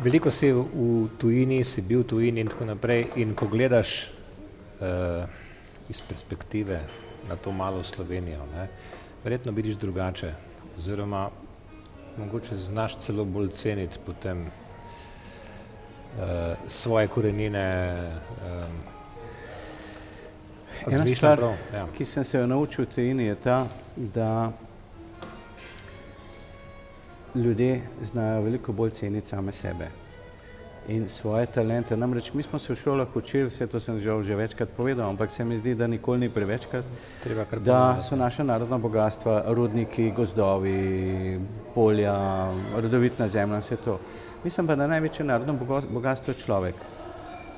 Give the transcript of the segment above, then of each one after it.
Veliko si v tujini, si bil v tujini in tako naprej, in ko gledaš iz perspektive na to malo Slovenijo, ne, verjetno vidiš drugače, oziroma mogoče znaš celo bolj ceniti potem svoje korenine. Ena stvar, ki sem se jo naučil v tujini, je ta, da ljudje znajo veliko bolj ceniti same sebe in svoje talente. Namreč mi smo se v šolah učili, vse to sem že večkrat povedal, ampak se mi zdi, da nikoli ni prevečkrat, da so naša narodna bogatstva, rudniki, gozdovi, polja, rodovitna zemlja, vse to. Mislim pa, da največje narodno bogatstvo je človek.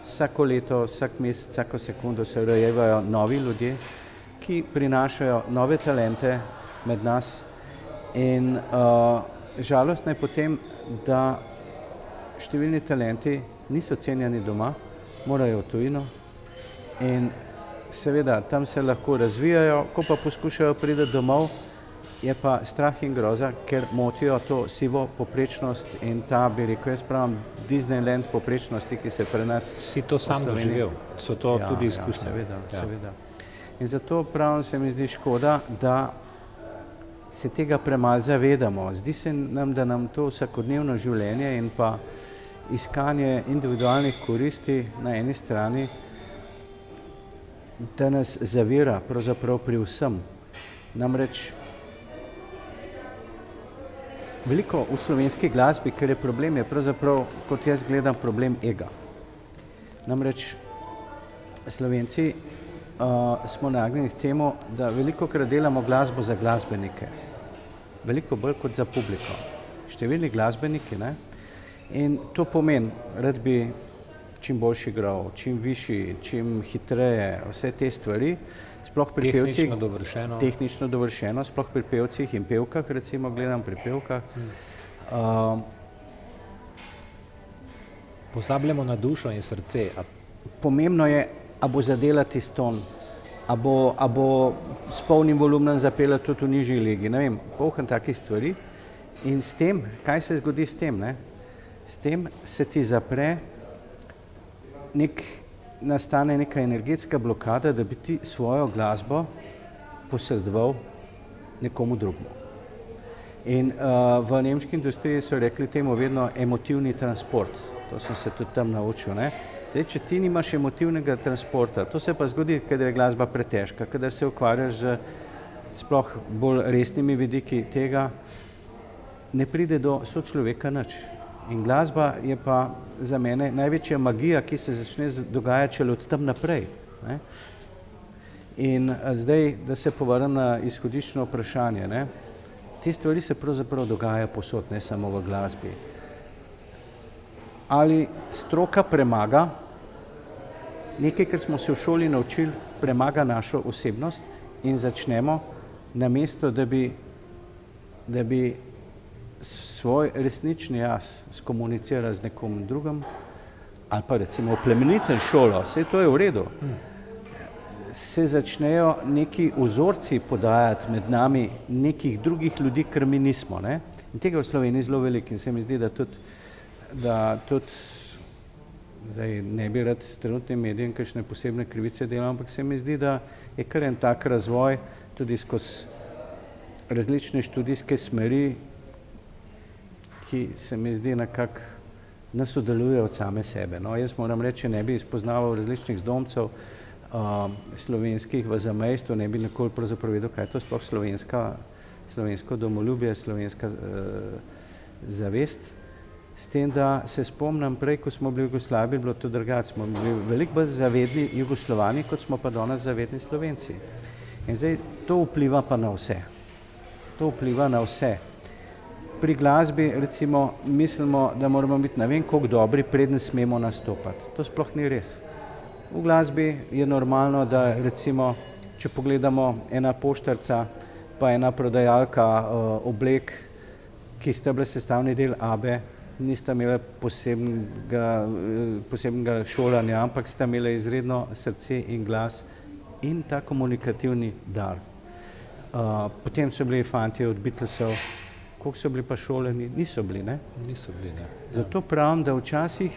Vsako leto, vsak mesec, vsako sekundo se rojevajo novi ljudje, ki prinašajo nove talente med nas in žalostno je potem, da številni talenti niso cenjeni doma, morajo v tujino in seveda tam se lahko razvijajo, ko pa poskušajo priti domov, je pa strah in groza, ker motijo to sivo poprečnost in ta, bi rekel, jaz pravim, Disneyland poprečnosti, ki se pri nas... Si to sam doživel? So to tudi izkušnje? Ja, seveda. In zato pravim, se mi zdi škoda, da se tega premalo zavedamo. Zdi se nam, da nam to vsakodnevno življenje in pa iskanje individualnih koristi na eni strani, da nas zavira pravzaprav pri vsem. Namreč veliko v slovenski glasbi, ker je problem, je pravzaprav, kot jaz gledam, problem ega. Namreč Slovenci smo nagnjeni k temu, da velikokrat delamo glasbo za glasbenike. Veliko bolj kot za publiko. Številni glasbeniki, ne? In to pomeni, rad bi čim boljši igral, čim višji, čim hitreje, vse te stvari, sploh pri pevcih. Tehnično dovršeno, sploh pri pevcih in pevkah, recimo gledam pri pevkah. Pozabljamo na dušo in srce. Pomembno je, a bo zadela tisti ton, a bo s polnim volumnom zapela tudi v nižji legi, ne vem, polno takih stvari. In s tem, kaj se zgodi s tem, ne? S tem se ti zapre, nastane neka energetska blokada, da bi ti svojo glasbo posredoval nekomu drugemu. In v nemški industriji so rekli temu vedno emotivni transport. To sem se tudi tam naučil, ne? Zdaj, če ti nimaš emotivnega transporta, to se pa zgodi, kadar je glasba pretežka, kadar se ukvarjaš z sploh bolj resnimi vidiki tega, ne pride do sočloveka nič. In glasba je pa za mene največja magija, ki se začne dogajati šele od tam naprej, ne? In zdaj, da se povrnem na izhodiščno vprašanje, ne? Te stvari se pravzaprav dogajajo povsod, ne samo v glasbi. Ali stroka premaga, nekaj, kar smo se v šoli naučili, premaga našo osebnost in začnemo namesto, da bi svoj resnični jaz skomunicirali z nekom drugim, ali pa recimo plemeniten šolo, vse to je v redu, se začnejo neki vzorci podajati med nami nekih drugih ljudi, kar mi nismo, ne? In tega v Sloveniji zelo veliko in se mi zdi, da tudi, zdaj ne bi rad trenutnim medijem kakšne posebne krivice delal, ampak se mi zdi, da je kar en tak razvoj tudi skozi različne študijske smeri, ki se mi zdi nekako nas oddaljuje od same sebe. No, jaz moram reči, ne bi spoznaval različnih zdomcev slovenskih v zamejstvu, ne bi nikoli pravzaprav vedel, kaj je to sploh slovensko domoljubje, slovenska zavest. S tem, da se spomnim prej, ko smo bili v Jugoslaviji, bilo to drugače. Smo bili veliko bolj zavedni Jugoslovani, kot smo pa danes zavedni Slovenci. In zdaj to vpliva pa na vse. To vpliva na vse. Pri glasbi recimo mislimo, da moramo biti ne vem koliko dobri, preden smemo nastopati. To sploh ni res. V glasbi je normalno, da recimo če pogledamo ena poštarca, pa ena prodajalka oblek, ki sta bile sestavni del ABE, nista imela posebnega šolanja, ampak sta imela izredno srce in glas in ta komunikativni dar. Potem so bili fantje od Beatlesov, koliko so bili pa šolani? Niso bili, ne? Niso bili, ne. Zato pravim, da včasih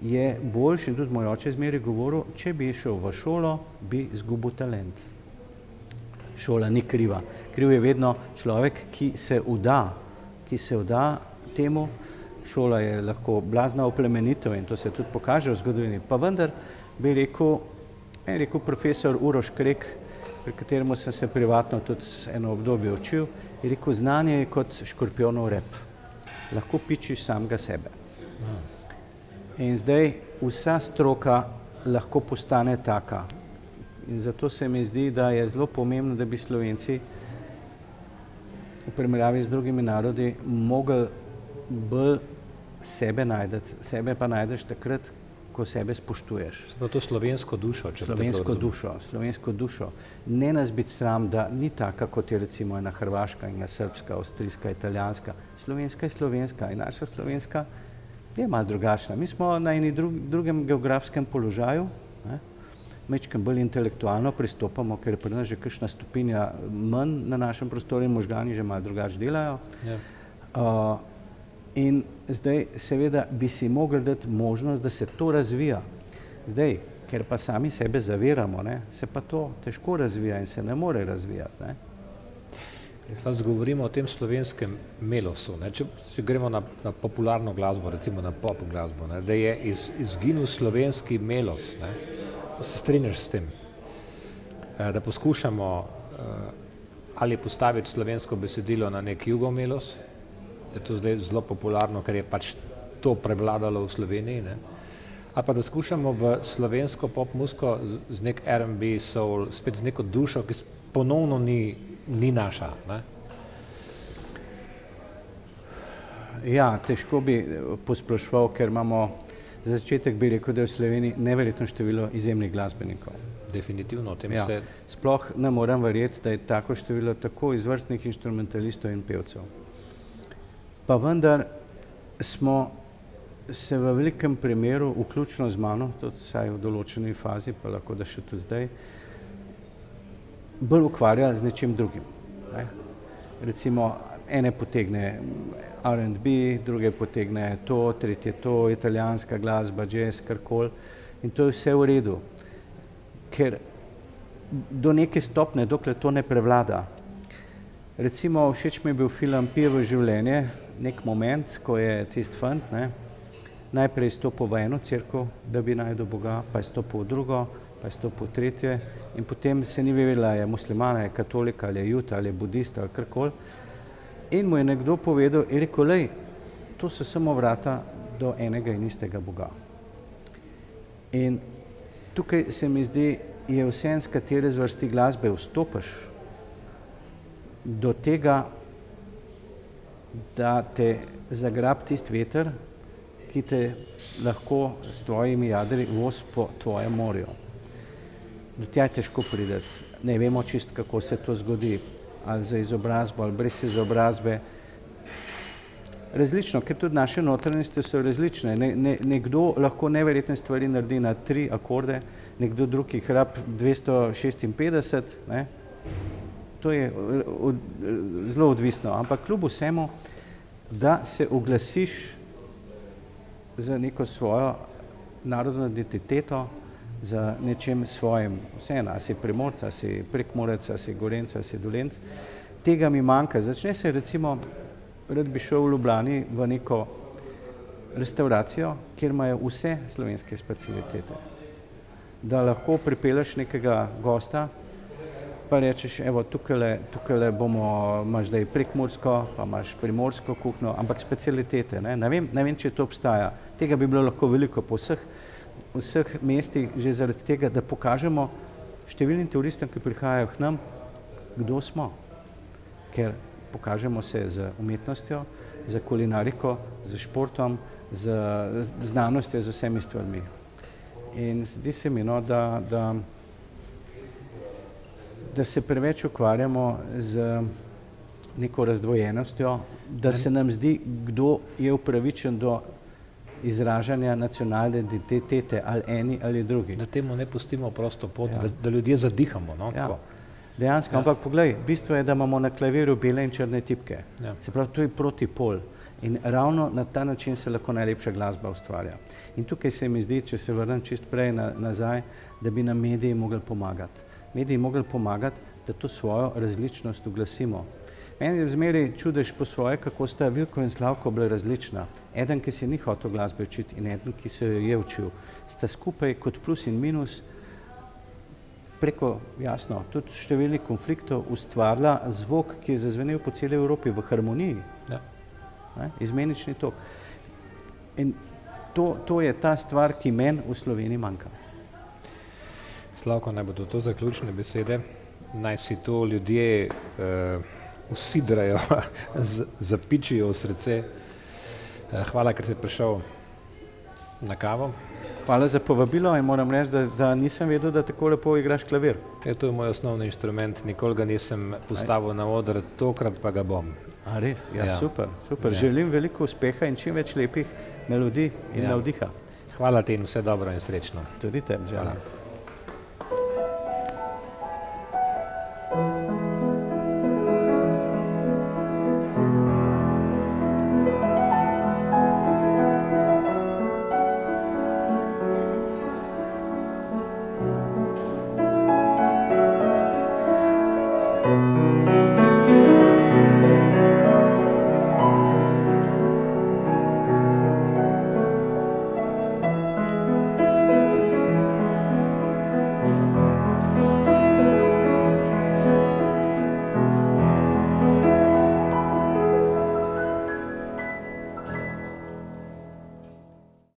je boljše, in tudi moj oče zmeraj govoril, če bi šel v šolo, bi izgubil talent. Šola ni kriva. Kriv je vedno človek, ki se vda temu. Šola je lahko blazna oplemenitev in to se tudi pokaže v zgodovini. Pa vendar bi rekel profesor Uroš Krek, pri kateremu sem se privatno tudi eno obdobje učil, je rekel, znanje je kot škorpionov rep. Lahko pičiš samega sebe. In zdaj vsa stroka lahko postane taka. In zato se mi zdi, da je zelo pomembno, da bi Slovenci v primerjavi z drugimi narodi mogli bolj sebe najdeti. Sebe pa najdeš takrat, ko sebe spoštuješ. Zato to slovensko dušo, če Slovensko dušo. Ne nas biti sram, da ni taka, kot je recimo ena hrvaška, ena srbska, avstrijska, italijanska. Slovenska je slovenska in naša slovenska je malo drugačna. Mi smo na eni drugem geografskem položaju, majčkeno bolj intelektualno pristopamo, ker je pri nas že kakšna stopinja manj na našem prostoru in možgani že malo drugače delajo. Ja. In zdaj seveda bi si mogli dati možnost, da se to razvija. Zdaj, ker pa sami sebe zaviramo, se pa to težko razvija in se ne more razvijati. Jaz govorimo o tem slovenskem melosu. Če gremo na popularno glasbo, recimo na pop glasbo, da je izginil slovenski melos. Se strinjaš s tem? Da poskušamo ali postaviti slovensko besedilo na nek jugomelos, je to zdaj zelo popularno, ker je pač to prevladalo v Sloveniji, ali pa da skušamo v slovensko pop muziko z nek R&B, soul, spet z neko dušo, ki ponovno ni naša. Ja, težko bi posploševal, ker imamo, za začetek bi rekel, da je v Sloveniji neverjetno število izjemnih glasbenikov. Definitivno, o tem se... Sploh ne moram verjeti, da je tako število tako izvrstnih inštrumentalistov in pevcev. Pa vendar smo se v velikem primeru, vključno z mano, tudi vsaj v določeni fazi, pa lahko da še tudi zdaj, bolj ukvarjali z nečim drugim. Recimo, ene potegne R&B, druge potegne to, tretje to, italijanska glasba, jazz, karkoli. In to je vse v redu. Ker do neke stopne, dokler to ne prevlada. Recimo, všeč mi je bil film Pijevo življenje, nek moment, ko je tisti fant, najprej stopil v eno cerkev, da bi najdel Boga, pa je stopil v drugo, pa je stopil v tretje in potem se ni vedela, je muslimana, je katolika, ali je juda, ali je budista, ali karkoli. In mu je nekdo povedal, je rekel, lej, to so samo vrata do enega in istega Boga. In tukaj se mi zdi, je vse, z katere zvrsti glasbe vstopiš, do tega, da te zagrab tisti veter, ki te lahko s tvojimi jadri voz po tvojem morju. Do tja je težko priti. Ne vemo čist, kako se to zgodi, ali za izobrazbo, ali brez izobrazbe. Različno, ker tudi naše notranjosti so različne. Nekdo lahko neverjetne stvari naredi na 3 akorde, nekdo drug jih rab 256, To je zelo odvisno, ampak kljub vsemu, da se oglasiš za neko svojo narodno identiteto, za nečem svojim, vseeno, si Primorca, si Prekmurec, si Gorenc, si Dolenc, tega mi manjka. Začne se recimo, rad bi šel v Ljubljani v neko restauracijo, kjer imajo vse slovenske specialitete. Da lahko pripelješ nekega gosta, pa rečeš, evo, tukaj imaš zdaj prekmursko, pa imaš primorsko kuhno, ampak specialitete, ne vem, če to obstaja. Tega bi bilo lahko veliko po vseh mestih, že zaradi tega, da pokažemo številnim turistom, ki prihajajo k nam, kdo smo. Ker pokažemo se z umetnostjo, z kulinariko, z športom, z znanostjo, z vsemi stvarmi. In zdi se mi, da da se preveč ukvarjamo z neko razdvojenostjo, da se nam zdi, kdo je upravičen do izražanja nacionalne identitete, ali eni ali drugi. Da temu ne pustimo prosto pot, da ljudje zadihamo. No? Ja. Dejansko, ampak poglej, bistvo je, da imamo na klavirju bele in črne tipke. Se pravi, to je protipol. In ravno na ta način se lahko najlepša glasba ustvarja. In tukaj se mi zdi, če se vrnem čist prej nazaj, da bi nam mediji mogli pomagati. Mediji mogli pomagati, da to svojo različnost uglasimo. Meni je zmeraj čudež po svoje, kako sta Vilko in Slavko bila različna. Eden, ki si ni hotel glasbe učiti, in eden, ki se jo je učil. Sta skupaj kot plus in minus preko, jasno, tudi številnih konfliktov ustvarila zvok, ki je zazvenel po celi Evropi v harmoniji. Ja. Izmenični tok. In to je ta stvar, ki meni v Sloveniji manjka. Slavko, naj bodo to zaključne besede. Naj si to ljudje usidrajo, zapičijo v srce. Hvala, ker si prišel na kavo. Hvala za povabilo in moram reči, da nisem vedel, da tako lepo igraš klavir. To je moj osnovni inštrument, nikoli ga nisem postavil na oder, tokrat pa ga bom. A res? Ja, super. Želim veliko uspeha in čim več lepih melodij in navdiha. Hvala ti in vse dobro in srečno. Tudi tebi želim.